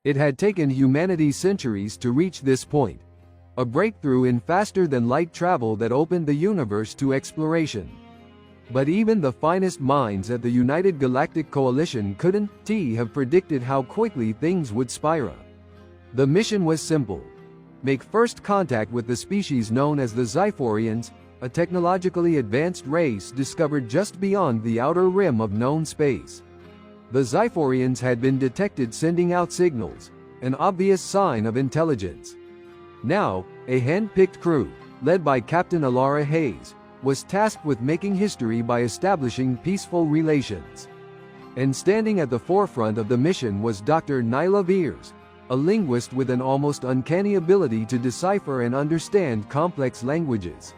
It had taken humanity centuries to reach this point. A breakthrough in faster-than-light travel that opened the universe to exploration. But even the finest minds at the United Galactic Coalition couldn't have predicted how quickly things would spiral. The mission was simple. Make first contact with the species known as the Xyphorians, a technologically advanced race discovered just beyond the outer rim of known space. The Xyphorians had been detected sending out signals, an obvious sign of intelligence. Now, a hand-picked crew, led by Captain Alara Hayes, was tasked with making history by establishing peaceful relations. And standing at the forefront of the mission was Dr. Nyla Veers, a linguist with an almost uncanny ability to decipher and understand complex languages.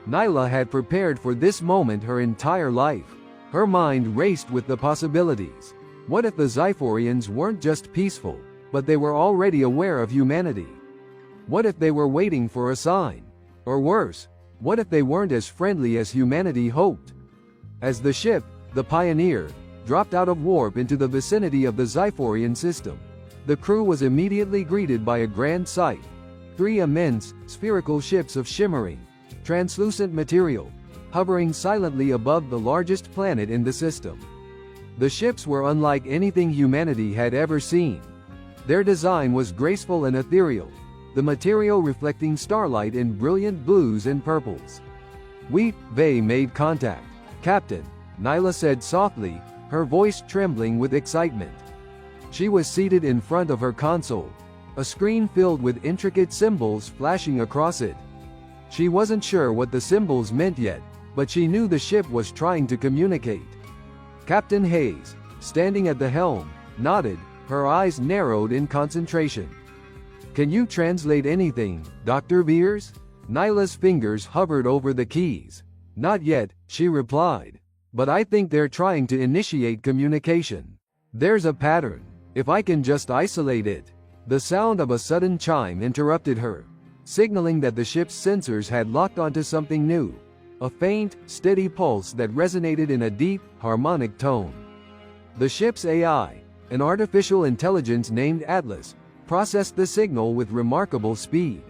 Nyla had prepared for this moment her entire life. Her mind raced with the possibilities. What if the Xyphorians weren't just peaceful, but they were already aware of humanity? What if they were waiting for a sign? Or worse, what if they weren't as friendly as humanity hoped? As the ship, the Pioneer, dropped out of warp into the vicinity of the Xyphorian system, the crew was immediately greeted by a grand sight. 3 immense, spherical ships of shimmering, translucent material, hovering silently above the largest planet in the system. The ships were unlike anything humanity had ever seen. Their design was graceful and ethereal, the material reflecting starlight in brilliant blues and purples. They made contact. Captain, Nyla said softly, her voice trembling with excitement. She was seated in front of her console, a screen filled with intricate symbols flashing across it. She wasn't sure what the symbols meant yet, but she knew the ship was trying to communicate. Captain Hayes, standing at the helm, nodded, her eyes narrowed in concentration. "Can you translate anything, Dr. Veers?" Nyla's fingers hovered over the keys. "Not yet," she replied. "But I think they're trying to initiate communication. There's a pattern. If I can just isolate it." The sound of a sudden chime interrupted her, signaling that the ship's sensors had locked onto something new. A faint, steady pulse that resonated in a deep, harmonic tone. The ship's AI, an artificial intelligence named Atlas, processed the signal with remarkable speed.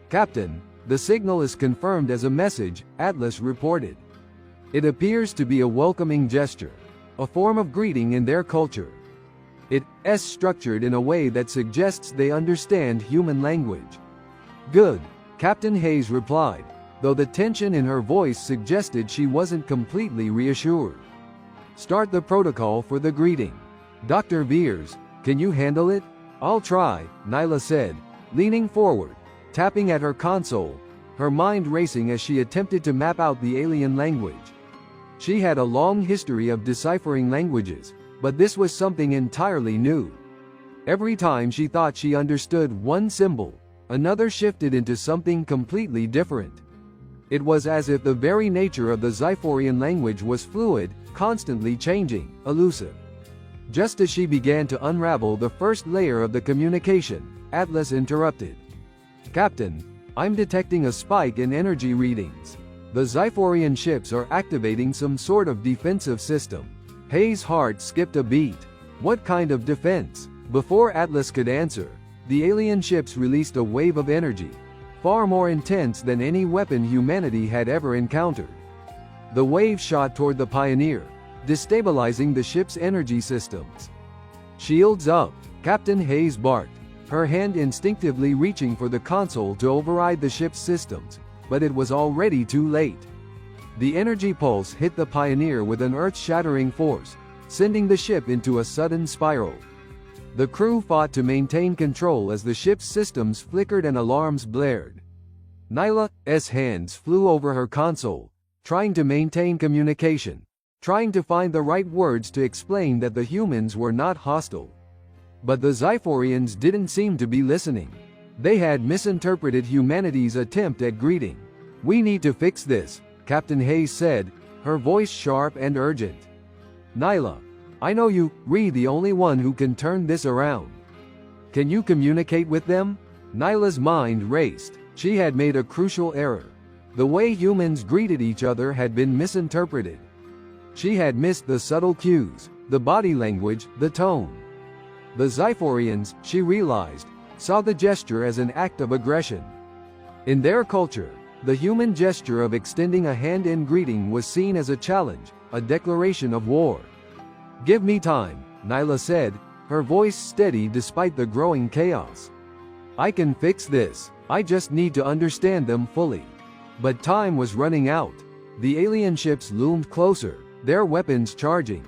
"Captain, the signal is confirmed as a message," Atlas reported. "It appears to be a welcoming gesture, a form of greeting in their culture. It's structured in a way that suggests they understand human language." "Good," Captain Hayes replied, though the tension in her voice suggested she wasn't completely reassured. "Start the protocol for the greeting. Dr. Veers, can you handle it?" "I'll try," Nyla said, leaning forward, tapping at her console, her mind racing as she attempted to map out the alien language. She had a long history of deciphering languages, but this was something entirely new. Every time she thought she understood one symbol, another shifted into something completely different. It was as if the very nature of the Xyphorian language was fluid, constantly changing, elusive. Just as she began to unravel the first layer of the communication, Atlas interrupted. "Captain, I'm detecting a spike in energy readings. The Xyphorian ships are activating some sort of defensive system." Hayes' heart skipped a beat. What kind of defense? Before Atlas could answer, the alien ships released a wave of energy, far more intense than any weapon humanity had ever encountered. The wave shot toward the Pioneer, destabilizing the ship's energy systems. "Shields up," Captain Hayes barked, her hand instinctively reaching for the console to override the ship's systems, but it was already too late. The energy pulse hit the Pioneer with an earth-shattering force, sending the ship into a sudden spiral. The crew fought to maintain control as the ship's systems flickered and alarms blared. Nyla's hands flew over her console, trying to maintain communication, trying to find the right words to explain that the humans were not hostile. But the Xyphorians didn't seem to be listening. They had misinterpreted humanity's attempt at greeting. "We need to fix this," Captain Hayes said, her voice sharp and urgent. "Nyla, I know you're the only one who can turn this around. Can you communicate with them?" Nyla's mind raced. She had made a crucial error. The way humans greeted each other had been misinterpreted. She had missed the subtle cues, the body language, the tone. The Xyphorians, she realized, saw the gesture as an act of aggression. In their culture, the human gesture of extending a hand in greeting was seen as a challenge, a declaration of war. "Give me time," Nyla said, her voice steady despite the growing chaos. "I can fix this, I just need to understand them fully." But time was running out. The alien ships loomed closer, their weapons charging.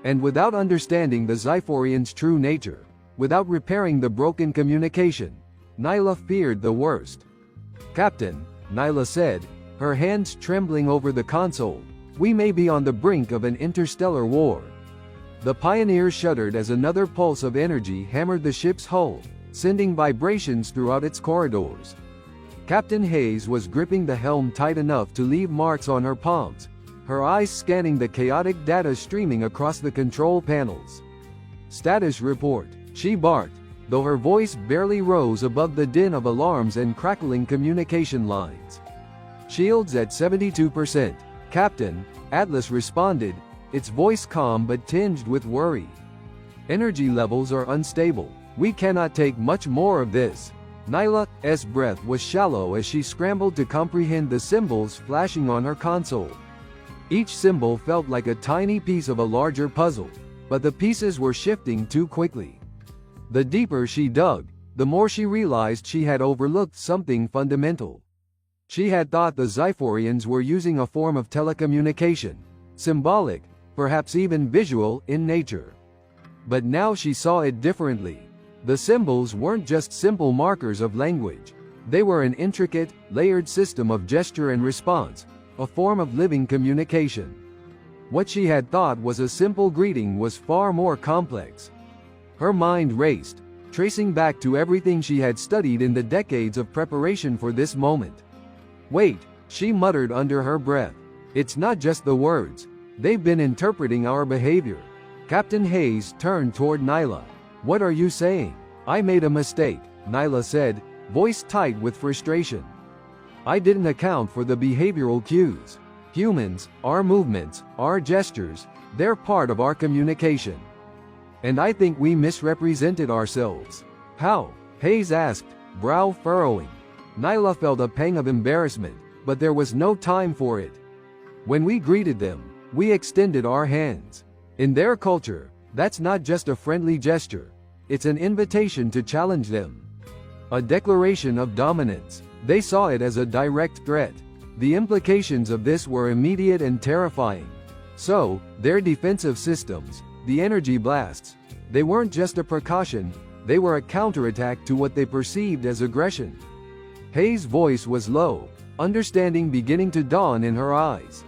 And without understanding the Xyphorians' true nature, without repairing the broken communication, Nyla feared the worst. "Captain," Nyla said, her hands trembling over the console, "we may be on the brink of an interstellar war." The Pioneer shuddered as another pulse of energy hammered the ship's hull, sending vibrations throughout its corridors. Captain Hayes was gripping the helm tight enough to leave marks on her palms, her eyes scanning the chaotic data streaming across the control panels. "Status report," she barked, though her voice barely rose above the din of alarms and crackling communication lines. "Shields at 72%, Captain," Atlas responded, its voice calm but tinged with worry. "Energy levels are unstable. We cannot take much more of this." Nyla's breath was shallow as she scrambled to comprehend the symbols flashing on her console. Each symbol felt like a tiny piece of a larger puzzle, but the pieces were shifting too quickly. The deeper she dug, the more she realized she had overlooked something fundamental. She had thought the Xyphorians were using a form of telecommunication, symbolic, perhaps even visual, in nature. But now she saw it differently. The symbols weren't just simple markers of language. They were an intricate, layered system of gesture and response, a form of living communication. What she had thought was a simple greeting was far more complex. Her mind raced, tracing back to everything she had studied in the decades of preparation for this moment. "Wait," she muttered under her breath. "It's not just the words. They've been interpreting our behavior." Captain Hayes turned toward Nyla. "What are you saying?" "I made a mistake," Nyla said, voice tight with frustration. "I didn't account for the behavioral cues. Humans, our movements, our gestures, they're part of our communication. And I think we misrepresented ourselves." "How?" Hayes asked, brow furrowing. Nyla felt a pang of embarrassment, but there was no time for it. "When we greeted them, we extended our hands. In their culture, that's not just a friendly gesture. It's an invitation to challenge them. A declaration of dominance. They saw it as a direct threat. The implications of this were immediate and terrifying. So, their defensive systems, the energy blasts, they weren't just a precaution, they were a counterattack to what they perceived as aggression." Hayes' voice was low, understanding beginning to dawn in her eyes.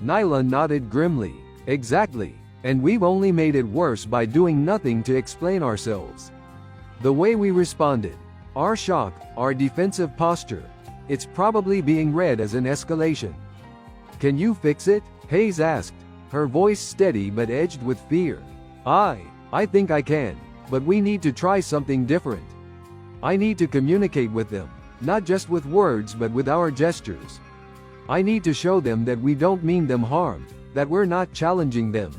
Nyla nodded grimly. "Exactly. And we've only made it worse by doing nothing to explain ourselves. The way we responded, our shock, our defensive posture, it's probably being read as an escalation." "Can you fix it?" Hayes asked, her voice steady but edged with fear. I think I can, but we need to try something different. I need to communicate with them, not just with words but with our gestures. I need to show them that we don't mean them harm, that we're not challenging them."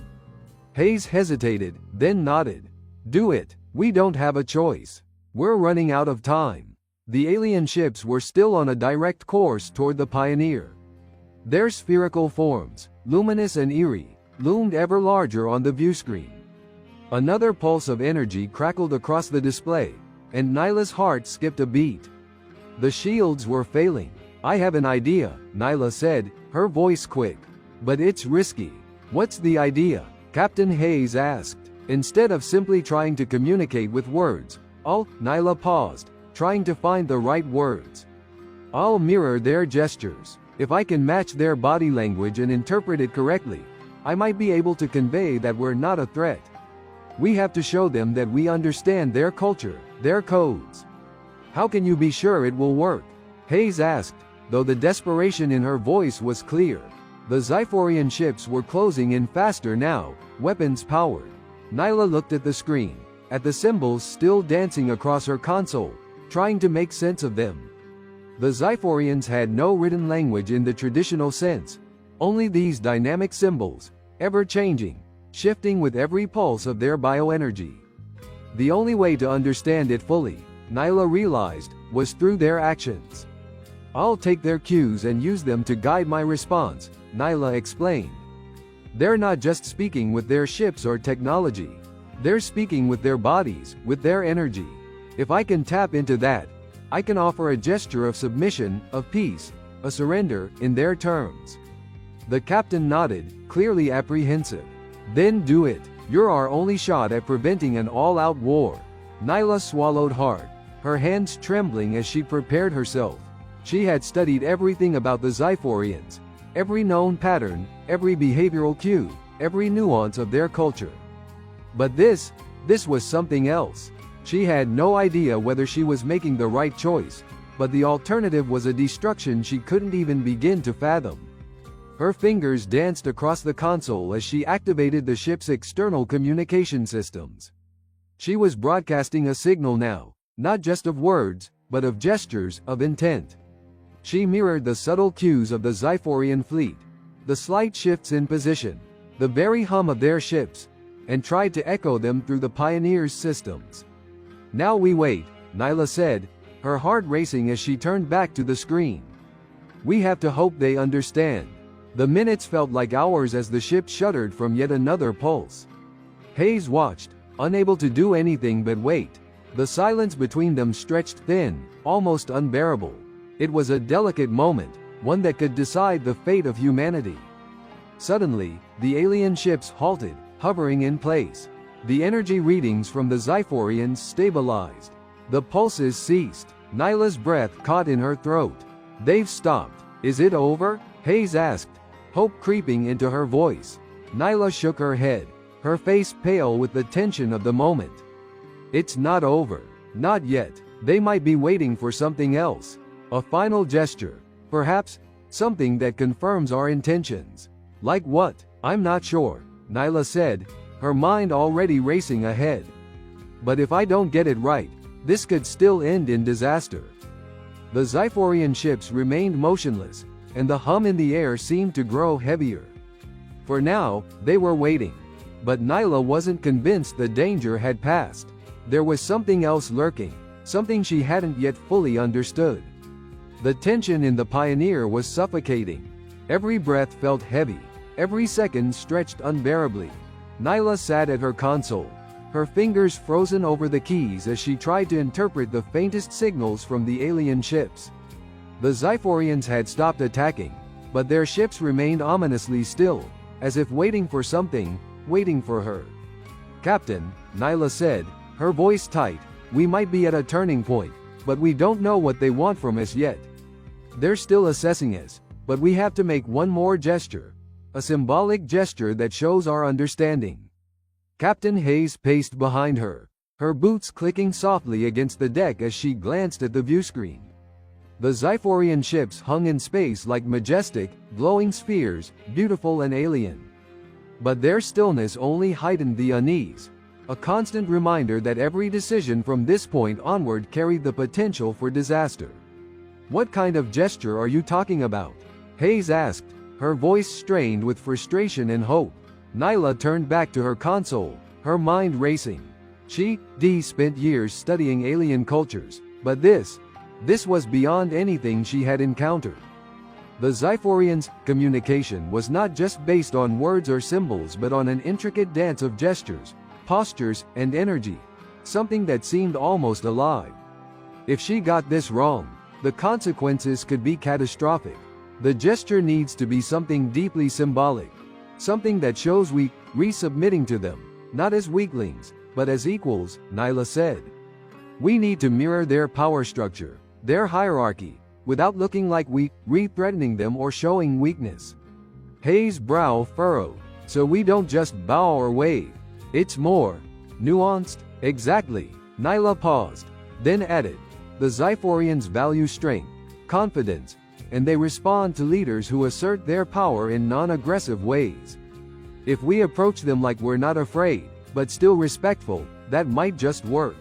Hayes hesitated, then nodded. "Do it. We don't have a choice. We're running out of time." The alien ships were still on a direct course toward the Pioneer. Their spherical forms, luminous and eerie, loomed ever larger on the viewscreen. Another pulse of energy crackled across the display, and Nyla's heart skipped a beat. The shields were failing. "I have an idea," Nyla said, her voice quick. "But it's risky." "What's the idea?" Captain Hayes asked. Instead of simply trying to communicate with words, Nyla paused, trying to find the right words. "I'll mirror their gestures. If I can match their body language and interpret it correctly, I might be able to convey that we're not a threat. We have to show them that we understand their culture, their codes." "How can you be sure it will work?" Hayes asked, though the desperation in her voice was clear. The Xyphorian ships were closing in faster now, weapons powered. Nyla looked at the screen, at the symbols still dancing across her console, trying to make sense of them. The Xyphorians had no written language in the traditional sense, only these dynamic symbols, ever changing, shifting with every pulse of their bioenergy. The only way to understand it fully, Nyla realized, was through their actions. I'll take their cues and use them to guide my response, Nyla explained. They're not just speaking with their ships or technology. They're speaking with their bodies, with their energy. If I can tap into that, I can offer a gesture of submission, of peace, a surrender, in their terms. The captain nodded, clearly apprehensive. Then do it. You're our only shot at preventing an all-out war. Nyla swallowed hard, her hands trembling as she prepared herself. She had studied everything about the Xyphorians, every known pattern, every behavioral cue, every nuance of their culture. But this was something else. She had no idea whether she was making the right choice, but the alternative was a destruction she couldn't even begin to fathom. Her fingers danced across the console as she activated the ship's external communication systems. She was broadcasting a signal now, not just of words, but of gestures, of intent. She mirrored the subtle cues of the Xyphorian fleet, the slight shifts in position, the very hum of their ships, and tried to echo them through the Pioneers' systems. Now we wait, Nyla said, her heart racing as she turned back to the screen. We have to hope they understand. The minutes felt like hours as the ship shuddered from yet another pulse. Hayes watched, unable to do anything but wait. The silence between them stretched thin, almost unbearable. It was a delicate moment, one that could decide the fate of humanity. Suddenly, the alien ships halted, hovering in place. The energy readings from the Xyphorians stabilized. The pulses ceased. Nyla's breath caught in her throat. They've stopped. Is it over? Hayes asked, hope creeping into her voice. Nyla shook her head, her face pale with the tension of the moment. It's not over. Not yet. They might be waiting for something else. A final gesture. Perhaps, something that confirms our intentions. Like what? I'm not sure, Nyla said, her mind already racing ahead. But if I don't get it right, this could still end in disaster. The Xyphorian ships remained motionless, and the hum in the air seemed to grow heavier. For now, they were waiting. But Nyla wasn't convinced the danger had passed. There was something else lurking, something she hadn't yet fully understood. The tension in the Pioneer was suffocating. Every breath felt heavy, every second stretched unbearably. Nyla sat at her console, her fingers frozen over the keys as she tried to interpret the faintest signals from the alien ships. The Xyphorians had stopped attacking, but their ships remained ominously still, as if waiting for something, waiting for her. Captain, Nyla said, her voice tight, we might be at a turning point, but we don't know what they want from us yet. They're still assessing us, but we have to make one more gesture. A symbolic gesture that shows our understanding. Captain Hayes paced behind her, her boots clicking softly against the deck as she glanced at the viewscreen. The Xyphorian ships hung in space like majestic, glowing spheres, beautiful and alien. But their stillness only heightened the unease, a constant reminder that every decision from this point onward carried the potential for disaster. What kind of gesture are you talking about? Hayes asked, her voice strained with frustration and hope. Nyla turned back to her console, her mind racing. She spent years studying alien cultures, but this was beyond anything she had encountered. The Xyphorians' communication was not just based on words or symbols but on an intricate dance of gestures, postures, and energy, something that seemed almost alive. If she got this wrong, the consequences could be catastrophic. The gesture needs to be something deeply symbolic, something that shows we resubmitting to them, not as weaklings, but as equals, Nyla said. We need to mirror their power structure, their hierarchy, without looking like we threatening them or showing weakness. Hayes' brow furrowed. So we don't just bow or wave. It's more nuanced. Exactly. Nyla paused, then added, the Xyphorians value strength, confidence, and they respond to leaders who assert their power in non-aggressive ways. If we approach them like we're not afraid, but still respectful, that might just work.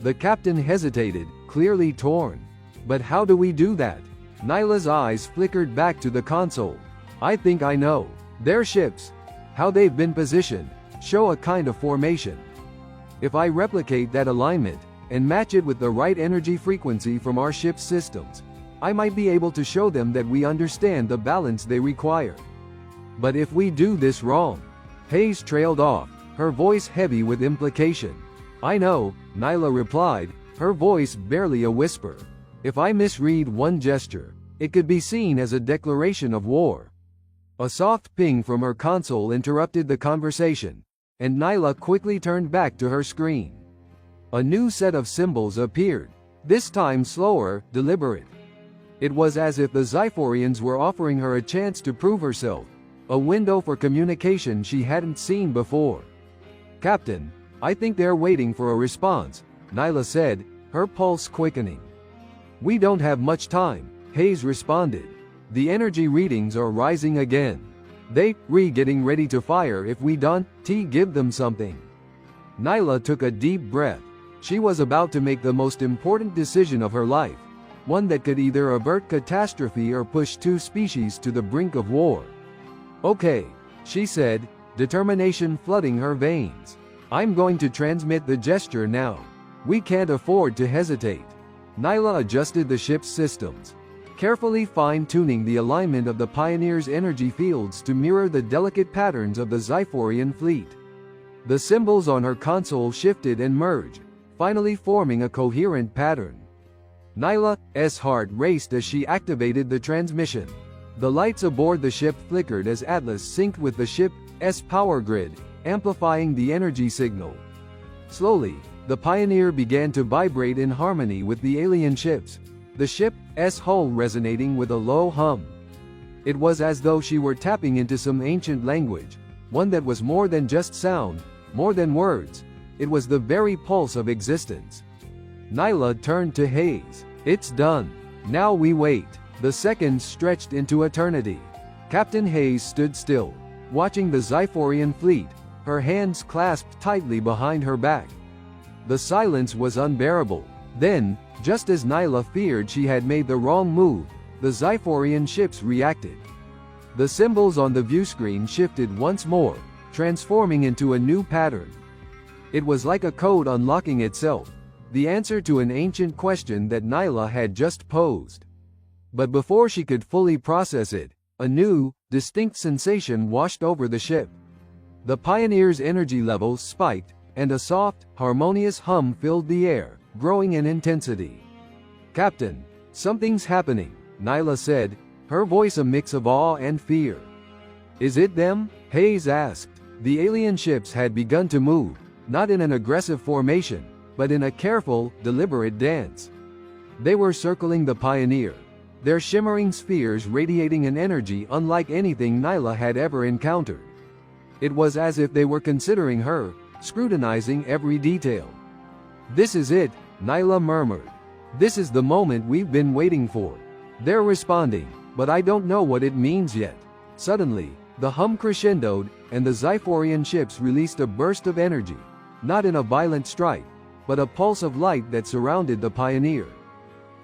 The captain hesitated, clearly torn. But how do we do that? Nyla's eyes flickered back to the console. I think I know. Their ships, how they've been positioned, show a kind of formation. If I replicate that alignment, and match it with the right energy frequency from our ship's systems, I might be able to show them that we understand the balance they require. But if we do this wrong, Hayes trailed off, her voice heavy with implication. I know, Nyla replied, her voice barely a whisper. If I misread one gesture, it could be seen as a declaration of war. A soft ping from her console interrupted the conversation, and Nyla quickly turned back to her screen. A new set of symbols appeared, this time slower, deliberate. It was as if the Xyphorians were offering her a chance to prove herself, a window for communication she hadn't seen before. Captain, I think they're waiting for a response, Nyla said, her pulse quickening. We don't have much time, Hayes responded. The energy readings are rising again. They're getting ready to fire if we don't give them something. Nyla took a deep breath. She was about to make the most important decision of her life, one that could either avert catastrophe or push two species to the brink of war. Okay, she said, determination flooding her veins. I'm going to transmit the gesture now. We can't afford to hesitate. Nyla adjusted the ship's systems, carefully fine-tuning the alignment of the Pioneer's energy fields to mirror the delicate patterns of the Xyphorian fleet. The symbols on her console shifted and merged, finally forming a coherent pattern. Nyla's heart raced as she activated the transmission. The lights aboard the ship flickered as Atlas synced with the ship's power grid, amplifying the energy signal. Slowly, the Pioneer began to vibrate in harmony with the alien ships, the ship's hull resonating with a low hum. It was as though she were tapping into some ancient language, one that was more than just sound, more than words. It was the very pulse of existence. Nyla turned to Hayes. It's done. Now we wait. The seconds stretched into eternity. Captain Hayes stood still, watching the Xyphorian fleet, her hands clasped tightly behind her back. The silence was unbearable. Then, just as Nyla feared she had made the wrong move, the Xyphorian ships reacted. The symbols on the viewscreen shifted once more, transforming into a new pattern. It was like a code unlocking itself, the answer to an ancient question that Nyla had just posed. But before she could fully process it, a new, distinct sensation washed over the ship. The Pioneer's energy levels spiked, and a soft, harmonious hum filled the air, growing in intensity. Captain, something's happening, Nyla said, her voice a mix of awe and fear. Is it them? Hayes asked. The alien ships had begun to move, not in an aggressive formation, but in a careful, deliberate dance. They were circling the Pioneer, their shimmering spheres radiating an energy unlike anything Nyla had ever encountered. It was as if they were considering her, scrutinizing every detail. This is it, Nyla murmured. This is the moment we've been waiting for. They're responding, but I don't know what it means yet. Suddenly, the hum crescendoed, and the Xyphorian ships released a burst of energy, not in a violent strike, but a pulse of light that surrounded the Pioneer.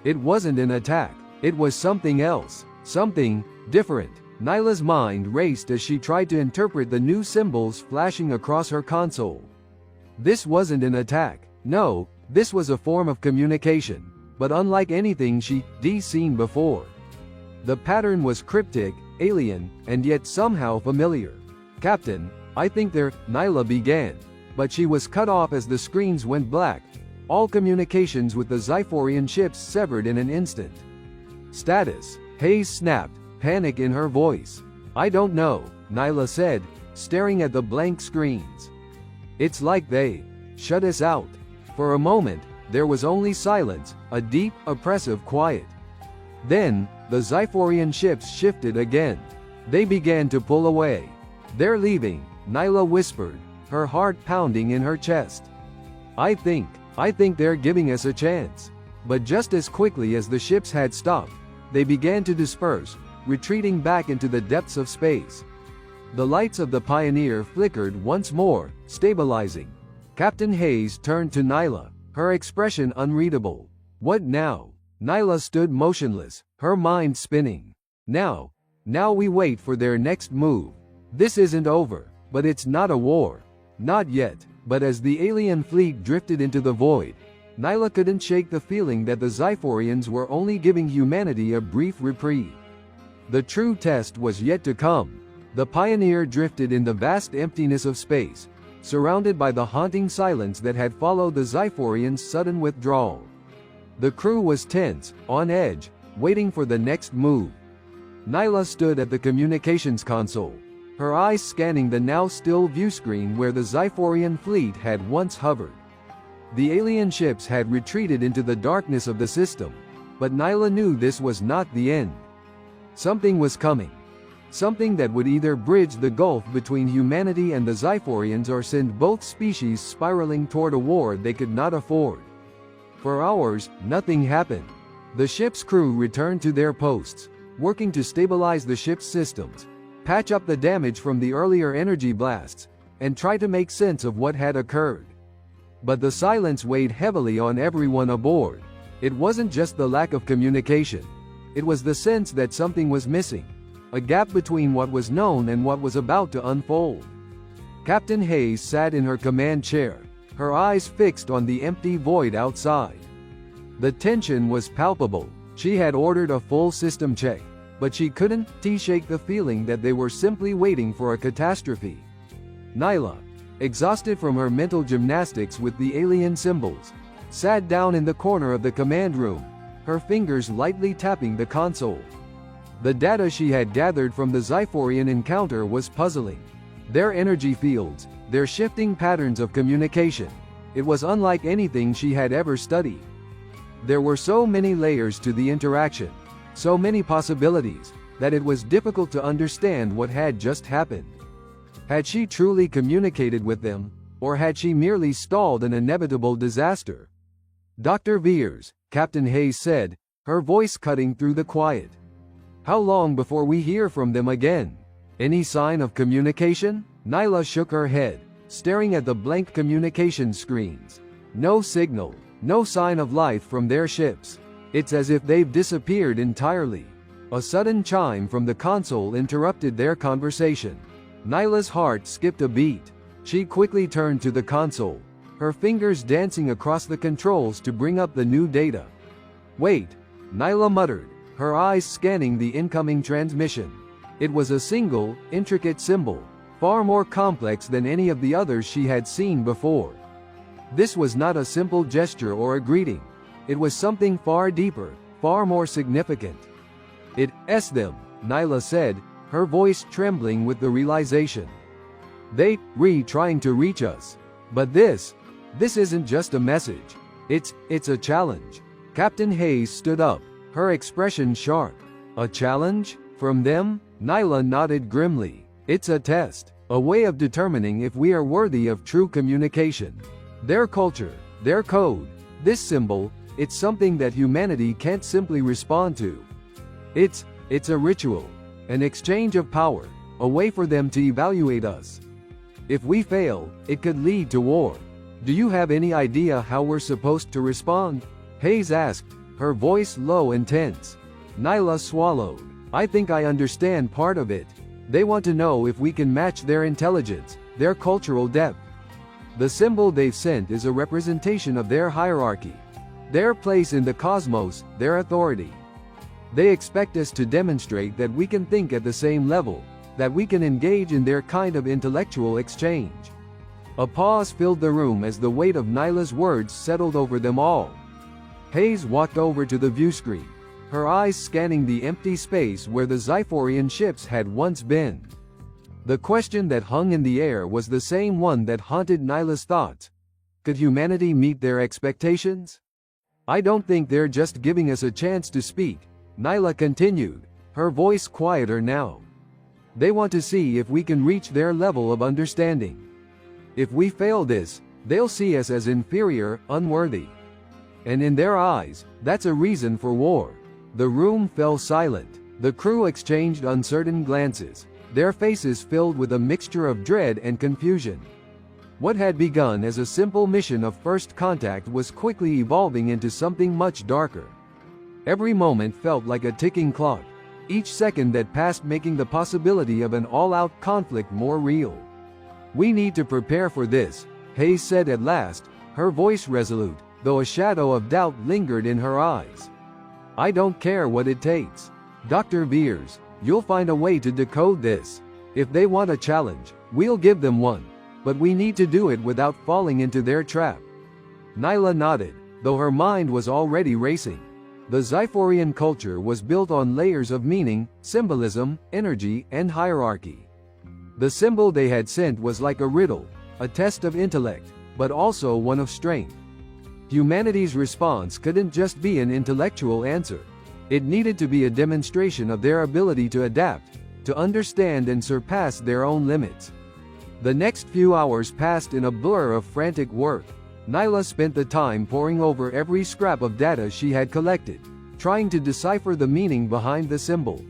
It wasn't an attack, it was something else, something different. Nyla's mind raced as she tried to interpret the new symbols flashing across her console. This wasn't an attack, no, this was a form of communication, but unlike anything she'd seen before. The pattern was cryptic, alien, and yet somehow familiar. Captain, I think Nyla began, but she was cut off as the screens went black. All communications with the Xyphorian ships severed in an instant. Status, Hayes snapped, panic in her voice. I don't know, Nyla said, staring at the blank screens. It's like they shut us out. For a moment, there was only silence, a deep, oppressive quiet. Then, the Xyphorian ships shifted again. They began to pull away. They're leaving, Nyla whispered, her heart pounding in her chest. I think they're giving us a chance. But just as quickly as the ships had stopped, they began to disperse, retreating back into the depths of space. The lights of the Pioneer flickered once more, stabilizing. Captain Hayes turned to Nyla, her expression unreadable. What now? Nyla stood motionless, her mind spinning. Now we wait for their next move. This isn't over, but it's not a war. Not yet. But as the alien fleet drifted into the void, Nyla couldn't shake the feeling that the Xyphorians were only giving humanity a brief reprieve. The true test was yet to come. The Pioneer drifted in the vast emptiness of space, surrounded by the haunting silence that had followed the Xyphorians' sudden withdrawal. The crew was tense, on edge, waiting for the next move. Nyla stood at the communications console, her eyes scanning the now still viewscreen where the Xyphorian fleet had once hovered. The alien ships had retreated into the darkness of the system, but Nyla knew this was not the end. Something was coming. Something that would either bridge the gulf between humanity and the Xyphorians or send both species spiraling toward a war they could not afford. For hours, nothing happened. The ship's crew returned to their posts, working to stabilize the ship's systems, patch up the damage from the earlier energy blasts, and try to make sense of what had occurred. But the silence weighed heavily on everyone aboard. It wasn't just the lack of communication. It was the sense that something was missing, a gap between what was known and what was about to unfold. Captain Hayes sat in her command chair, her eyes fixed on the empty void outside. The tension was palpable. She had ordered a full system check, but she couldn't shake the feeling that they were simply waiting for a catastrophe. Nyla, exhausted from her mental gymnastics with the alien symbols, sat down in the corner of the command room, her fingers lightly tapping the console. The data she had gathered from the Xyphorian encounter was puzzling. Their energy fields, their shifting patterns of communication. It was unlike anything she had ever studied. There were so many layers to the interaction, so many possibilities, that it was difficult to understand what had just happened. Had she truly communicated with them, or had she merely stalled an inevitable disaster? Dr. Veers, Captain Hayes said, her voice cutting through the quiet. How long before we hear from them again? Any sign of communication? Nyla shook her head, staring at the blank communication screens. No signal, no sign of life from their ships. It's as if they've disappeared entirely. A sudden chime from the console interrupted their conversation. Nyla's heart skipped a beat. She quickly turned to the console, her fingers dancing across the controls to bring up the new data. Wait, Nyla muttered, her eyes scanning the incoming transmission. It was a single, intricate symbol, far more complex than any of the others she had seen before. This was not a simple gesture or a greeting. It was something far deeper, far more significant. It's them, Nyla said, her voice trembling with the realization. They're trying to reach us. But this isn't just a message. It's a challenge. Captain Hayes stood up, her expression sharp. A challenge? From them? Nyla nodded grimly. It's a test, a way of determining if we are worthy of true communication. Their culture, their code, this symbol, it's something that humanity can't simply respond to. It's a ritual, an exchange of power, a way for them to evaluate us. If we fail, it could lead to war. Do you have any idea how we're supposed to respond? Hayes asked, her voice low and tense. Nyla swallowed. I think I understand part of it. They want to know if we can match their intelligence, their cultural depth. The symbol they've sent is a representation of their hierarchy, their place in the cosmos, their authority. They expect us to demonstrate that we can think at the same level, that we can engage in their kind of intellectual exchange. A pause filled the room as the weight of Nyla's words settled over them all. Hayes walked over to the viewscreen, her eyes scanning the empty space where the Xyphorian ships had once been. The question that hung in the air was the same one that haunted Nyla's thoughts. Could humanity meet their expectations? I don't think they're just giving us a chance to speak, Nyla continued, her voice quieter now. They want to see if we can reach their level of understanding. If we fail this, they'll see us as inferior, unworthy. And in their eyes, that's a reason for war. The room fell silent. The crew exchanged uncertain glances, their faces filled with a mixture of dread and confusion. What had begun as a simple mission of first contact was quickly evolving into something much darker. Every moment felt like a ticking clock, each second that passed making the possibility of an all-out conflict more real. We need to prepare for this, Hayes said at last, her voice resolute, though a shadow of doubt lingered in her eyes. I don't care what it takes. Dr. Veers, you'll find a way to decode this. If they want a challenge, we'll give them one. But we need to do it without falling into their trap. Nyla nodded, though her mind was already racing. The Xyphorian culture was built on layers of meaning, symbolism, energy, and hierarchy. The symbol they had sent was like a riddle, a test of intellect, but also one of strength. Humanity's response couldn't just be an intellectual answer. It needed to be a demonstration of their ability to adapt, to understand and surpass their own limits. The next few hours passed in a blur of frantic work. Nyla spent the time poring over every scrap of data she had collected, trying to decipher the meaning behind the symbol.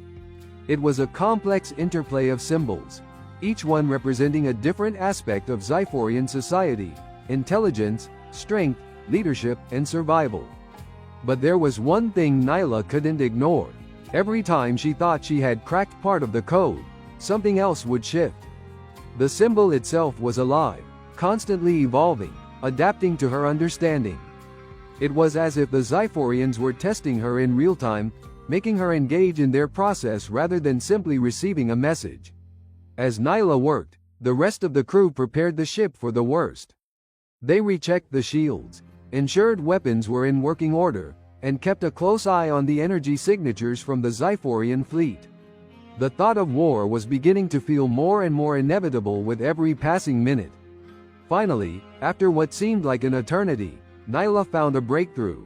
It was a complex interplay of symbols, each one representing a different aspect of Xyphorian society: intelligence, strength, leadership, and survival. But there was one thing Nyla couldn't ignore. Every time she thought she had cracked part of the code, something else would shift. The symbol itself was alive, constantly evolving, adapting to her understanding. It was as if the Xyphorians were testing her in real time, making her engage in their process rather than simply receiving a message. As Nyla worked, the rest of the crew prepared the ship for the worst. They rechecked the shields, ensured weapons were in working order, and kept a close eye on the energy signatures from the Xyphorian fleet. The thought of war was beginning to feel more and more inevitable with every passing minute. Finally, after what seemed like an eternity, Nyla found a breakthrough.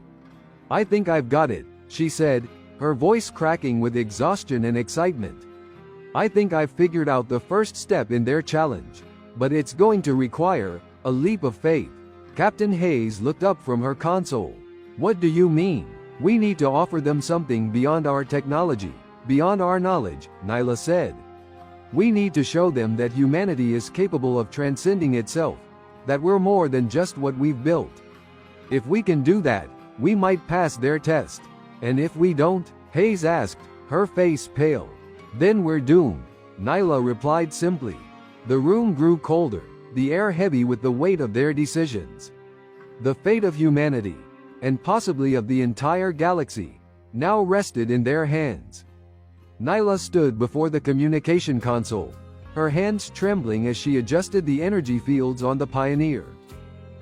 I think I've got it, she said, her voice cracking with exhaustion and excitement. I think I've figured out the first step in their challenge. But it's going to require a leap of faith. Captain Hayes looked up from her console. What do you mean? We need to offer them something beyond our technology, beyond our knowledge, Nyla said. We need to show them that humanity is capable of transcending itself, that we're more than just what we've built. If we can do that, we might pass their test. And if we don't? Hayes asked, her face pale. Then we're doomed, Nyla replied simply. The room grew colder, the air heavy with the weight of their decisions. The fate of humanity, and possibly of the entire galaxy, now rested in their hands. Nyla stood before the communication console, her hands trembling as she adjusted the energy fields on the Pioneer.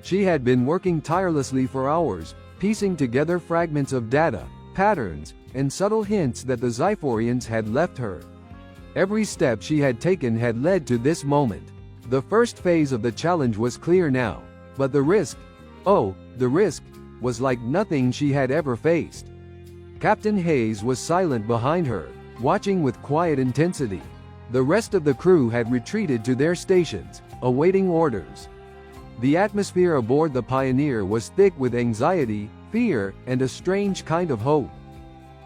She had been working tirelessly for hours, piecing together fragments of data, patterns, and subtle hints that the Xyphorians had left her. Every step she had taken had led to this moment. The first phase of the challenge was clear now, but the risk, the risk, was like nothing she had ever faced. Captain Hayes was silent behind her, watching with quiet intensity. The rest of the crew had retreated to their stations, awaiting orders. The atmosphere aboard the Pioneer was thick with anxiety, fear, and a strange kind of hope.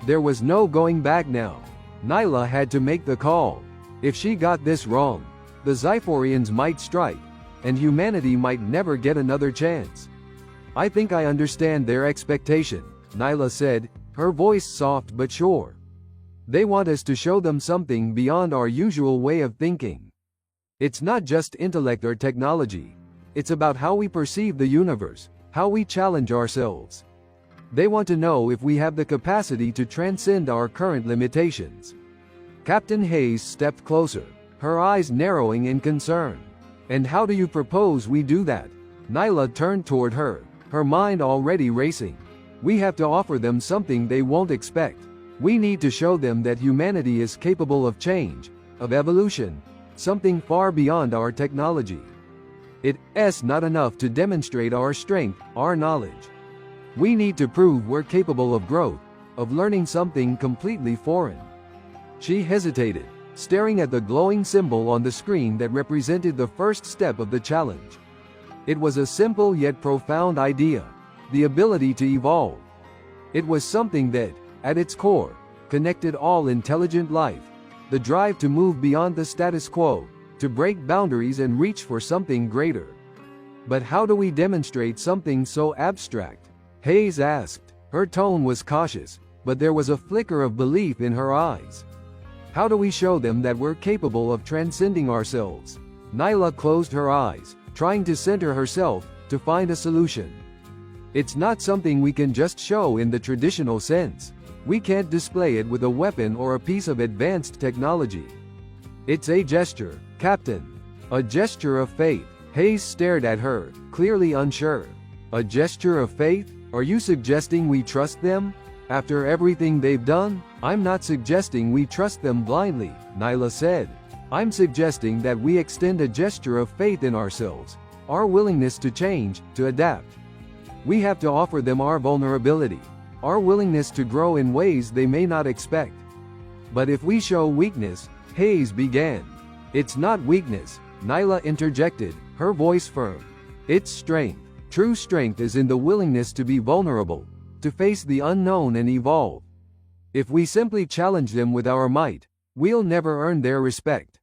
There was no going back now. Nyla had to make the call. If she got this wrong, the Xyphorians might strike, and humanity might never get another chance. I think I understand their expectation, Nyla said, her voice soft but sure. They want us to show them something beyond our usual way of thinking. It's not just intellect or technology. It's about how we perceive the universe, how we challenge ourselves. They want to know if we have the capacity to transcend our current limitations. Captain Hayes stepped closer, her eyes narrowing in concern. And how do you propose we do that? Nyla turned toward her, her mind already racing. We have to offer them something they won't expect. We need to show them that humanity is capable of change, of evolution, something far beyond our technology. It's not enough to demonstrate our strength, our knowledge. We need to prove we're capable of growth, of learning something completely foreign. She hesitated, staring at the glowing symbol on the screen that represented the first step of the challenge. It was a simple yet profound idea, the ability to evolve. It was something that, at its core, connected all intelligent life, the drive to move beyond the status quo, to break boundaries and reach for something greater. But how do we demonstrate something so abstract? Hayes asked. Her tone was cautious, but there was a flicker of belief in her eyes. How do we show them that we're capable of transcending ourselves? Nyla closed her eyes, trying to center herself, to find a solution. It's not something we can just show in the traditional sense. We can't display it with a weapon or a piece of advanced technology. It's a gesture, Captain. A gesture of faith. Hayes stared at her, clearly unsure. A gesture of faith? Are you suggesting we trust them? After everything they've done? I'm not suggesting we trust them blindly, Nyla said. I'm suggesting that we extend a gesture of faith in ourselves, our willingness to change, to adapt. We have to offer them our vulnerability, our willingness to grow in ways they may not expect. But if we show weakness, Hayes began. It's not weakness, Nyla interjected, her voice firm. It's strength. True strength is in the willingness to be vulnerable, to face the unknown and evolve. If we simply challenge them with our might, we'll never earn their respect.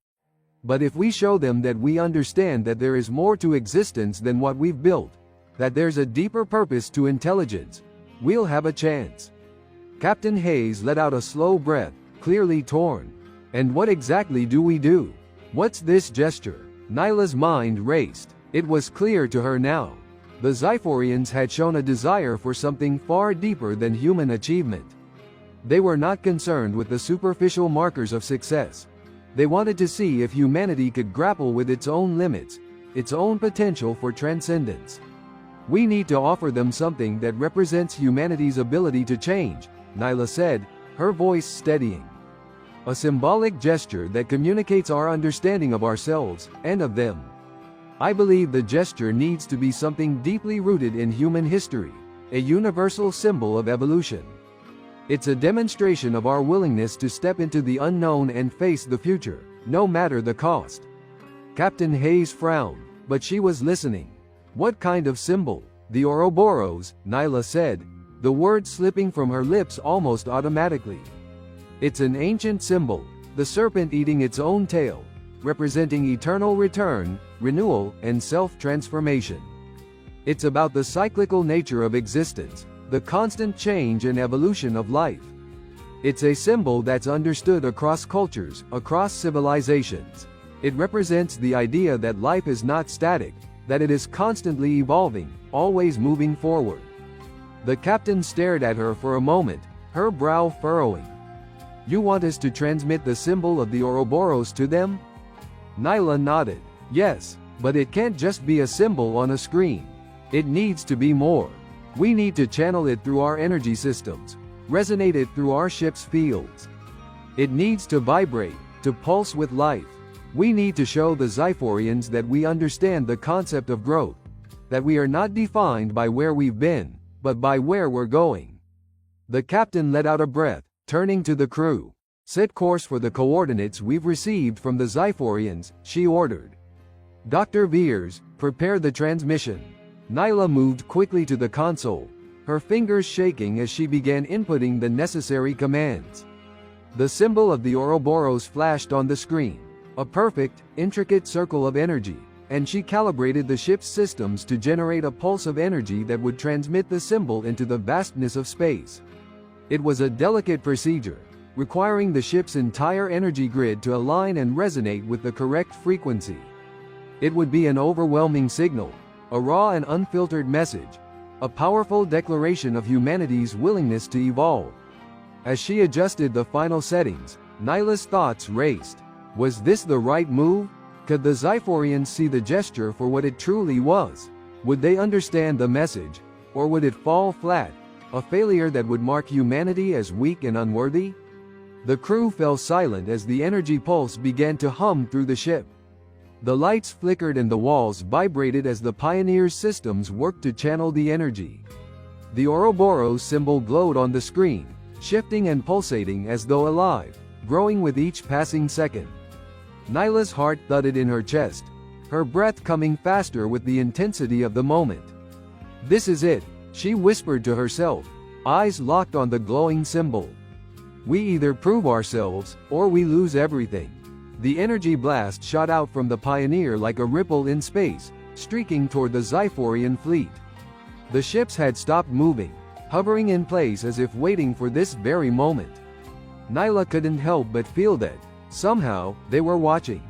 But if we show them that we understand that there is more to existence than what we've built, that there's a deeper purpose to intelligence, we'll have a chance. Captain Hayes let out a slow breath, clearly torn. And what exactly do we do? What's this gesture? Nyla's mind raced. It was clear to her now. The Xyphorians had shown a desire for something far deeper than human achievement. They were not concerned with the superficial markers of success. They wanted to see if humanity could grapple with its own limits, its own potential for transcendence. We need to offer them something that represents humanity's ability to change, Nyla said, her voice steadying. A symbolic gesture that communicates our understanding of ourselves, and of them. I believe the gesture needs to be something deeply rooted in human history, a universal symbol of evolution. It's a demonstration of our willingness to step into the unknown and face the future, no matter the cost. Captain Hayes frowned, but she was listening. What kind of symbol? The Ouroboros, Nyla said, the word slipping from her lips almost automatically. It's an ancient symbol, the serpent eating its own tail, representing eternal return, renewal, and self-transformation. It's about the cyclical nature of existence, the constant change and evolution of life. It's a symbol that's understood across cultures, across civilizations. It represents the idea that life is not static, that it is constantly evolving, always moving forward. The captain stared at her for a moment, her brow furrowing. You want us to transmit the symbol of the Ouroboros to them? Nyla nodded. Yes, but it can't just be a symbol on a screen. It needs to be more. We need to channel it through our energy systems, resonate it through our ship's fields. It needs to vibrate, to pulse with life. We need to show the Xyphorians that we understand the concept of growth, that we are not defined by where we've been, but by where we're going. The captain let out a breath, turning to the crew. Set course for the coordinates we've received from the Xyphorians, she ordered. Dr. Veers, prepare the transmission. Nyla moved quickly to the console, her fingers shaking as she began inputting the necessary commands. The symbol of the Ouroboros flashed on the screen, a perfect, intricate circle of energy, and she calibrated the ship's systems to generate a pulse of energy that would transmit the symbol into the vastness of space. It was a delicate procedure, requiring the ship's entire energy grid to align and resonate with the correct frequency. It would be an overwhelming signal, a raw and unfiltered message, a powerful declaration of humanity's willingness to evolve. As she adjusted the final settings, Nyla's thoughts raced. Was this the right move? Could the Xyphorians see the gesture for what it truly was? Would they understand the message, or would it fall flat, a failure that would mark humanity as weak and unworthy? The crew fell silent as the energy pulse began to hum through the ship. The lights flickered and the walls vibrated as the Pioneer's systems worked to channel the energy. The Ouroboros symbol glowed on the screen, shifting and pulsating as though alive, growing with each passing second. Nyla's heart thudded in her chest, her breath coming faster with the intensity of the moment. This is it, she whispered to herself, eyes locked on the glowing symbol. We either prove ourselves, or we lose everything. The energy blast shot out from the Pioneer like a ripple in space, streaking toward the Xyphorian fleet. The ships had stopped moving, hovering in place as if waiting for this very moment. Nyla couldn't help but feel that, somehow, they were watching.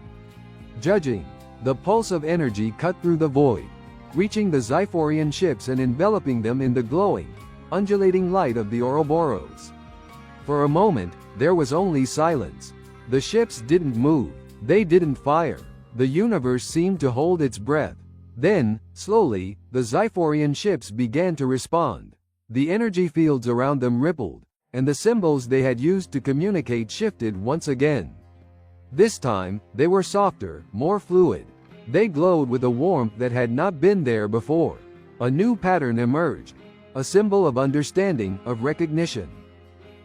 Judging. The pulse of energy cut through the void, reaching the Xyphorian ships and enveloping them in the glowing, undulating light of the Ouroboros. For a moment, there was only silence. The ships didn't move. They didn't fire. The universe seemed to hold its breath. Then, slowly, the Xyphorian ships began to respond. The energy fields around them rippled, and the symbols they had used to communicate shifted once again. This time, they were softer, more fluid. They glowed with a warmth that had not been there before. A new pattern emerged, a symbol of understanding, of recognition.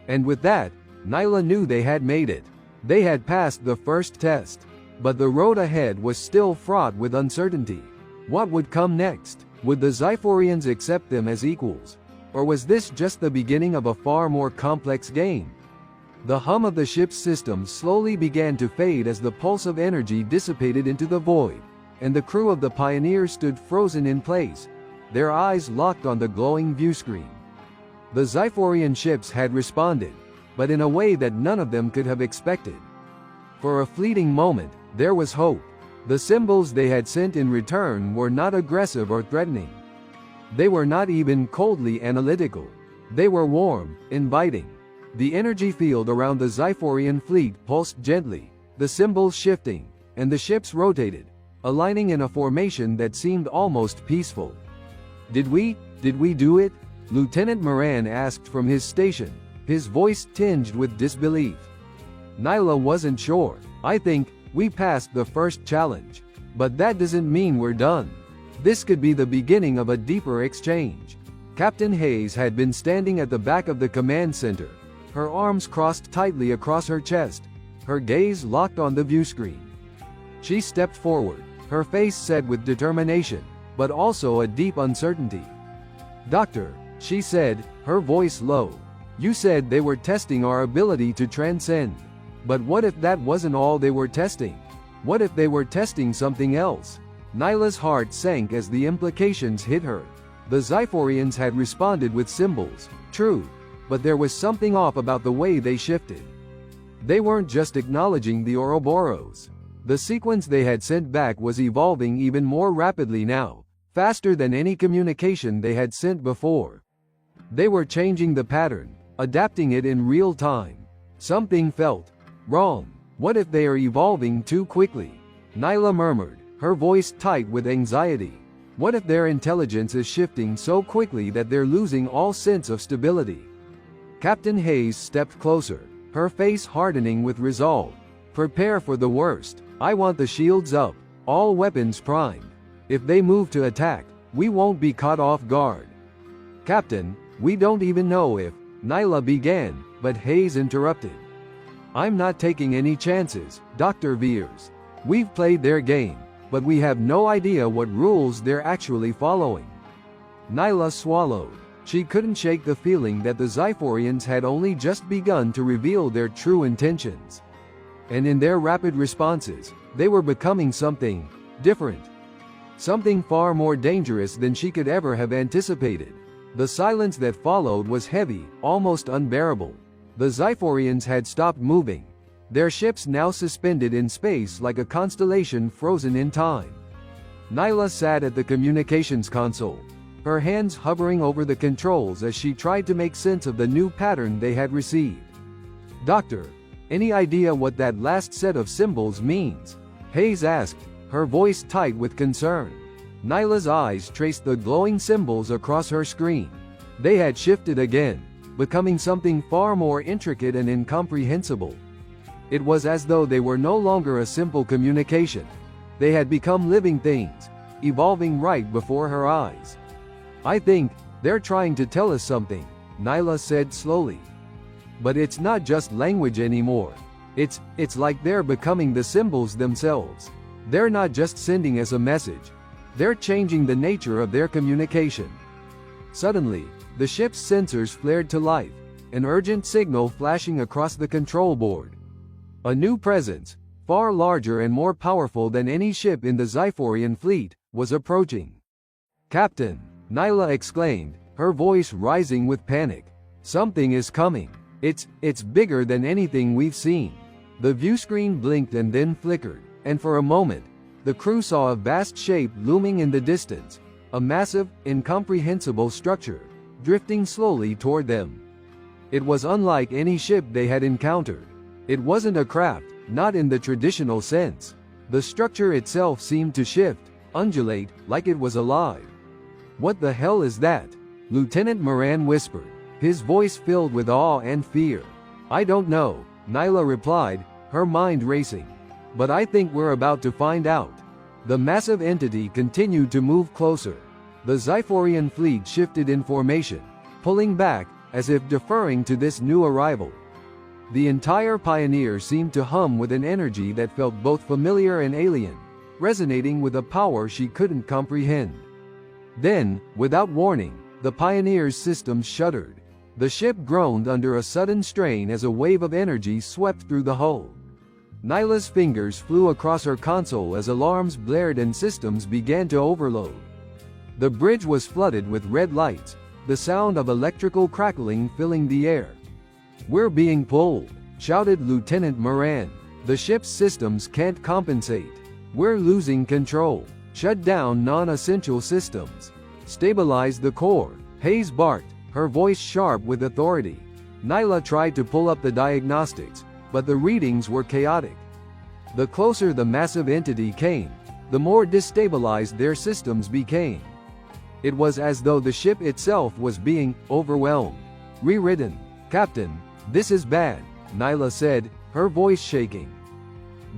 And with that, Nyla knew they had made it. They had passed the first test. But the road ahead was still fraught with uncertainty. What would come next? Would the Xyphorians accept them as equals? Or was this just the beginning of a far more complex game? The hum of the ship's system slowly began to fade as the pulse of energy dissipated into the void, and the crew of the Pioneer stood frozen in place, their eyes locked on the glowing viewscreen. The Xyphorian ships had responded, but in a way that none of them could have expected. For a fleeting moment, there was hope. The symbols they had sent in return were not aggressive or threatening. They were not even coldly analytical. They were warm, inviting. The energy field around the Xyphorian fleet pulsed gently, the symbols shifting, and the ships rotated, aligning in a formation that seemed almost peaceful. Did we do it? Lieutenant Moran asked from his station, his voice tinged with disbelief. Nyla wasn't sure. I think we passed the first challenge. But that doesn't mean we're done. This could be the beginning of a deeper exchange. Captain Hayes had been standing at the back of the command center, her arms crossed tightly across her chest, her gaze locked on the viewscreen. She stepped forward, her face set with determination, but also a deep uncertainty. "Doctor," she said, her voice low, "you said they were testing our ability to transcend. But what if that wasn't all they were testing? What if they were testing something else?" Nyla's heart sank as the implications hit her. The Xyphorians had responded with symbols, true, but there was something off about the way they shifted. They weren't just acknowledging the Ouroboros. The sequence they had sent back was evolving even more rapidly now, faster than any communication they had sent before. They were changing the pattern, adapting it in real time. Something felt wrong. What if they are evolving too quickly? Nyla murmured, her voice tight with anxiety. What if their intelligence is shifting so quickly that they're losing all sense of stability? Captain Hayes stepped closer, her face hardening with resolve. "Prepare for the worst. I want the shields up, all weapons primed. If they move to attack, we won't be caught off guard." "Captain, we don't even know if," Nyla began, but Hayes interrupted. "I'm not taking any chances, Dr. Veers. We've played their game, but we have no idea what rules they're actually following." Nyla swallowed. She couldn't shake the feeling that the Xyphorians had only just begun to reveal their true intentions. And in their rapid responses, they were becoming something different. Something far more dangerous than she could ever have anticipated. The silence that followed was heavy, almost unbearable. The Xyphorians had stopped moving, their ships now suspended in space like a constellation frozen in time. Nyla sat at the communications console, her hands hovering over the controls as she tried to make sense of the new pattern they had received. "Doctor, any idea what that last set of symbols means?" Hayes asked, her voice tight with concern. Nyla's eyes traced the glowing symbols across her screen. They had shifted again, becoming something far more intricate and incomprehensible. It was as though they were no longer a simple communication. They had become living things, evolving right before her eyes. "I think they're trying to tell us something," Nyla said slowly. "But it's not just language anymore. It's like they're becoming the symbols themselves. They're not just sending us a message. They're changing the nature of their communication." Suddenly, the ship's sensors flared to life, an urgent signal flashing across the control board. A new presence, far larger and more powerful than any ship in the Xyphorian fleet, was approaching. "Captain," Nyla exclaimed, her voice rising with panic. "Something is coming. It's bigger than anything we've seen." The viewscreen blinked and then flickered, and for a moment, The crew saw a vast shape looming in the distance, a massive, incomprehensible structure, drifting slowly toward them. It was unlike any ship they had encountered. It wasn't a craft, not in the traditional sense. The structure itself seemed to shift, undulate, like it was alive. "What the hell is that?" Lieutenant Moran whispered, his voice filled with awe and fear. "I don't know," Nyla replied, her mind racing. "But I think we're about to find out." The massive entity continued to move closer. The Xyphorian fleet shifted in formation, pulling back, as if deferring to this new arrival. The entire Pioneer seemed to hum with an energy that felt both familiar and alien, resonating with a power she couldn't comprehend. Then, without warning, the Pioneer's systems shuddered. The ship groaned under a sudden strain as a wave of energy swept through the hull. Nyla's fingers flew across her console as alarms blared and systems began to overload. The bridge was flooded with red lights, the sound of electrical crackling filling the air. "We're being pulled," shouted Lieutenant Moran. "The ship's systems can't compensate. We're losing control. Shut down non-essential systems. Stabilize the core," Hayes barked, her voice sharp with authority. Nyla tried to pull up the diagnostics, but the readings were chaotic. The closer the massive entity came, the more destabilized their systems became. It was as though the ship itself was being overwhelmed. "Rewritten. Captain, this is bad," Nyla said, her voice shaking.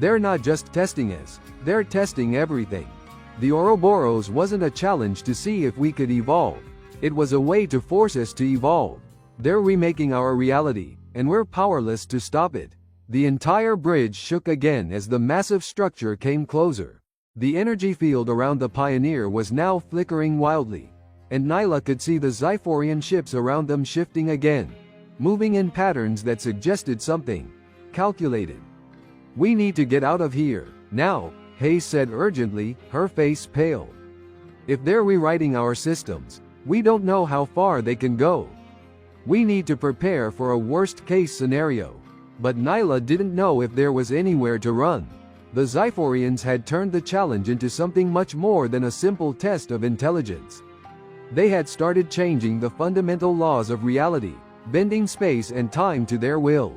"They're not just testing us, they're testing everything. The Ouroboros wasn't a challenge to see if we could evolve. It was a way to force us to evolve. They're remaking our reality, and we're powerless to stop it." The entire bridge shook again as the massive structure came closer. The energy field around the Pioneer was now flickering wildly, and Nyla could see the Xyphorian ships around them shifting again, moving in patterns that suggested something calculated. "We need to get out of here, now," Hayes said urgently, her face pale. "If they're rewriting our systems, we don't know how far they can go. We need to prepare for a worst-case scenario." But Nyla didn't know if there was anywhere to run. The Xyphorians had turned the challenge into something much more than a simple test of intelligence. They had started changing the fundamental laws of reality, bending space and time to their will.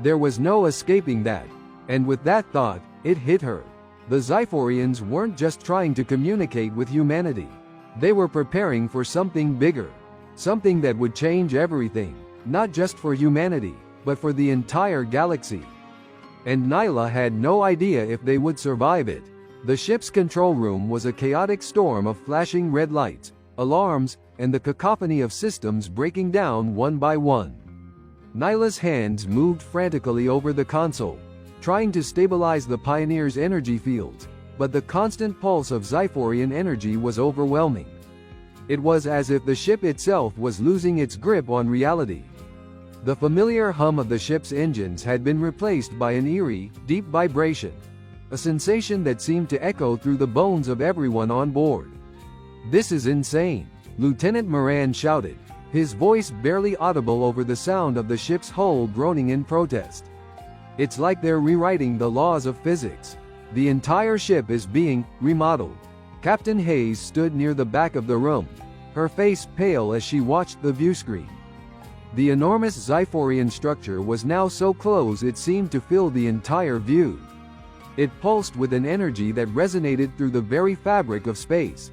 There was no escaping that, and with that thought, it hit her. The Xyphorians weren't just trying to communicate with humanity. They were preparing for something bigger, something that would change everything, not just for humanity, but for the entire galaxy. And Nyla had no idea if they would survive it. The ship's control room was a chaotic storm of flashing red lights, alarms, and the cacophony of systems breaking down one by one. Nyla's hands moved frantically over the console, trying to stabilize the Pioneer's energy fields, but the constant pulse of Xyphorian energy was overwhelming. It was as if the ship itself was losing its grip on reality. The familiar hum of the ship's engines had been replaced by an eerie, deep vibration, a sensation that seemed to echo through the bones of everyone on board. "This is insane," Lieutenant Moran shouted, his voice barely audible over the sound of the ship's hull groaning in protest. "It's like they're rewriting the laws of physics. The entire ship is being remodeled." Captain Hayes stood near the back of the room, her face pale as she watched the viewscreen. The enormous Xyphorian structure was now so close it seemed to fill the entire view. It pulsed with an energy that resonated through the very fabric of space.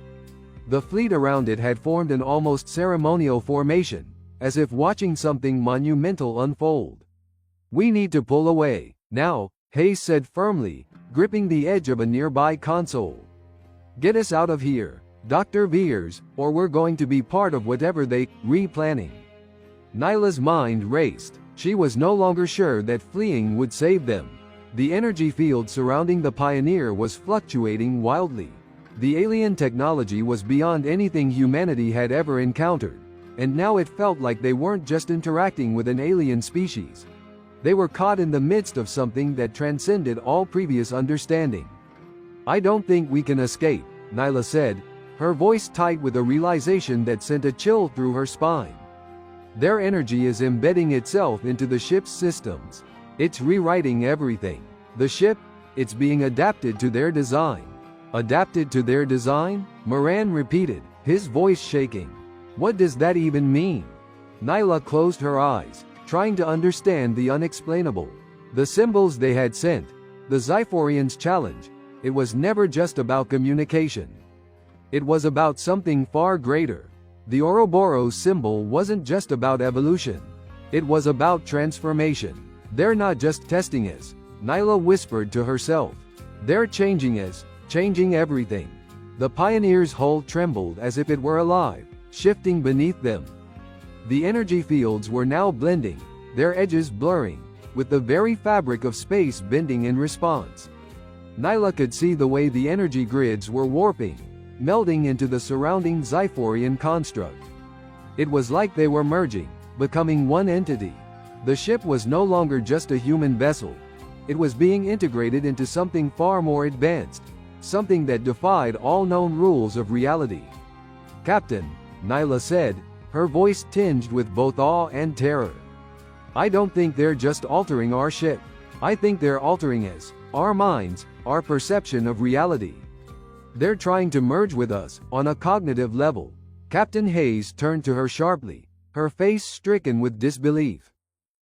The fleet around it had formed an almost ceremonial formation, as if watching something monumental unfold. "We need to pull away, now," Hayes said firmly, gripping the edge of a nearby console. "Get us out of here, Dr. Veers, or we're going to be part of whatever they replanning." Nyla's mind raced. She was no longer sure that fleeing would save them. The energy field surrounding the Pioneer was fluctuating wildly. The alien technology was beyond anything humanity had ever encountered, and now it felt like they weren't just interacting with an alien species. They were caught in the midst of something that transcended all previous understanding. "I don't think we can escape," Nyla said, her voice tight with a realization that sent a chill through her spine. "Their energy is embedding itself into the ship's systems. It's rewriting everything. The ship, It's being adapted to their design. Adapted to their design? Moran repeated, his voice shaking. What does that even mean? Nyla closed her eyes, trying to understand the unexplainable. The symbols they had sent, the Xyphorians' challenge, it was never just about communication. It was about something far greater. The Ouroboros symbol wasn't just about evolution. It was about transformation. They're not just testing us, Nyla whispered to herself. They're changing us, changing everything. The pioneer's hull trembled as if it were alive, shifting beneath them. The energy fields were now blending, their edges blurring, with the very fabric of space bending in response. Nyla could see the way the energy grids were warping, melding into the surrounding Xyphorian construct. It was like they were merging, becoming one entity. The ship was no longer just a human vessel. It was being integrated into something far more advanced, something that defied all known rules of reality. Captain, Nyla said, her voice tinged with both awe and terror. I don't think they're just altering our ship. I think they're altering us, our minds, our perception of reality. They're trying to merge with us, on a cognitive level. Captain Hayes turned to her sharply, her face stricken with disbelief.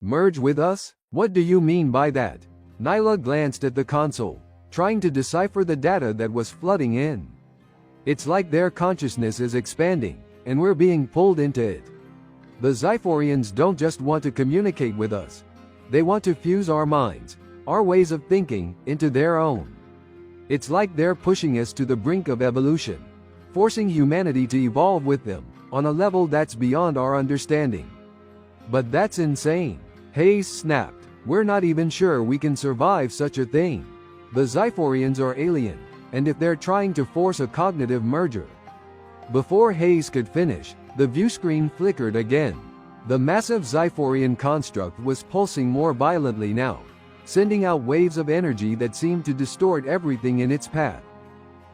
Merge with us? What do you mean by that? Nyla glanced at the console, trying to decipher the data that was flooding in. It's like their consciousness is expanding, and we're being pulled into it. The Xyphorians don't just want to communicate with us. They want to fuse our minds, our ways of thinking, into their own. It's like they're pushing us to the brink of evolution, forcing humanity to evolve with them, on a level that's beyond our understanding. But that's insane. Hayes snapped. We're not even sure we can survive such a thing. The Xyphorians are alien, and if they're trying to force a cognitive merger. Before Hayes could finish, the viewscreen flickered again. The massive Xyphorian construct was pulsing more violently now, sending out waves of energy that seemed to distort everything in its path.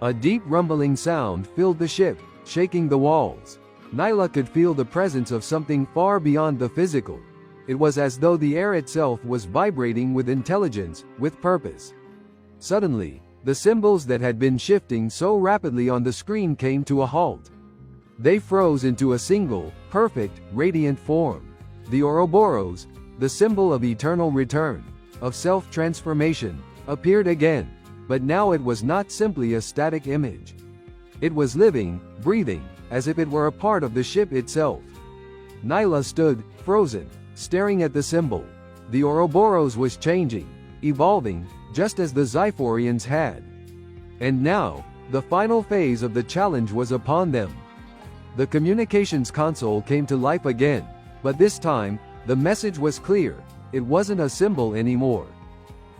A deep rumbling sound filled the ship, shaking the walls. Nyla could feel the presence of something far beyond the physical. It was as though the air itself was vibrating with intelligence, with purpose. Suddenly, the symbols that had been shifting so rapidly on the screen came to a halt. They froze into a single, perfect, radiant form. The Ouroboros, the symbol of eternal return, of self-transformation, appeared again, but now it was not simply a static image. It was living, breathing, as if it were a part of the ship itself. Nyla stood, frozen, staring at the symbol. The Ouroboros was changing, evolving, just as the Xyphorians had. And now, the final phase of the challenge was upon them. The communications console came to life again, but this time, the message was clear. It wasn't a symbol anymore.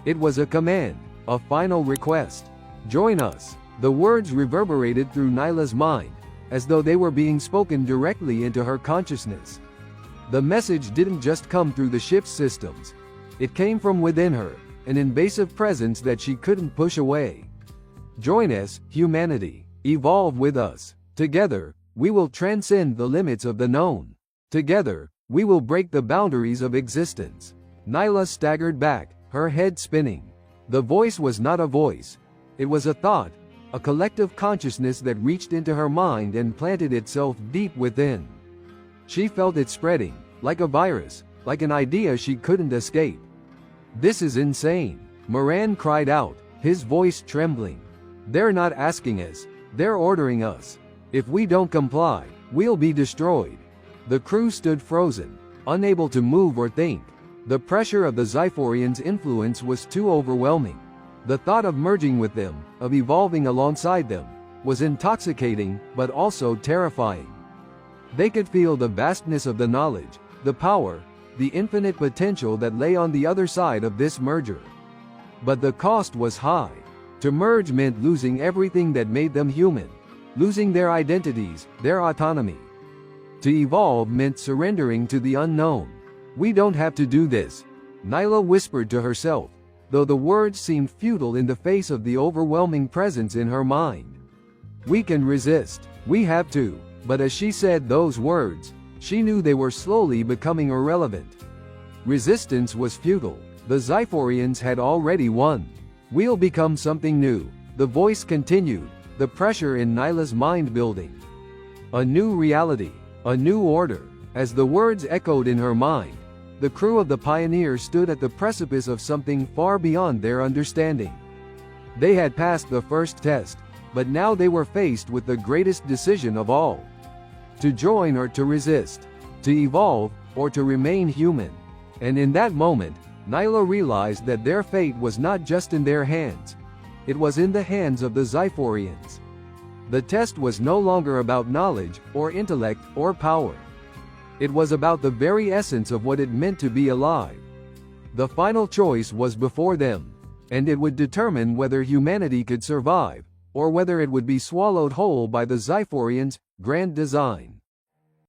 It was a command, a final request. Join us. The words reverberated through Nyla's mind, as though they were being spoken directly into her consciousness. The message didn't just come through the ship's systems. It came from within her, an invasive presence that she couldn't push away. Join us, humanity. Evolve with us. Together, we will transcend the limits of the known. Together, we will break the boundaries of existence. Nyla staggered back, her head spinning. The voice was not a voice. It was a thought, a collective consciousness that reached into her mind and planted itself deep within. She felt it spreading, like a virus, like an idea she couldn't escape. This is insane, Moran cried out, his voice trembling. They're not asking us, they're ordering us. If we don't comply, we'll be destroyed. The crew stood frozen, unable to move or think. The pressure of the Xyphorians' influence was too overwhelming. The thought of merging with them, of evolving alongside them, was intoxicating, but also terrifying. They could feel the vastness of the knowledge, the power, the infinite potential that lay on the other side of this merger. But the cost was high. To merge meant losing everything that made them human, losing their identities, their autonomy. To evolve meant surrendering to the unknown. We don't have to do this, Nyla whispered to herself, though the words seemed futile in the face of the overwhelming presence in her mind. We can resist, we have to, but as she said those words, she knew they were slowly becoming irrelevant. Resistance was futile. The Xyphorians had already won. We'll become something new, the voice continued, the pressure in Nyla's mind building. A new reality, a new order. As the words echoed in her mind, the crew of the Pioneer stood at the precipice of something far beyond their understanding. They had passed the first test, but now they were faced with the greatest decision of all. To join or to resist, to evolve, or to remain human. And in that moment, Nyla realized that their fate was not just in their hands. It was in the hands of the Xyphorians. The test was no longer about knowledge, or intellect, or power. It was about the very essence of what it meant to be alive. The final choice was before them, and it would determine whether humanity could survive, or whether it would be swallowed whole by the Xyphorians' grand design.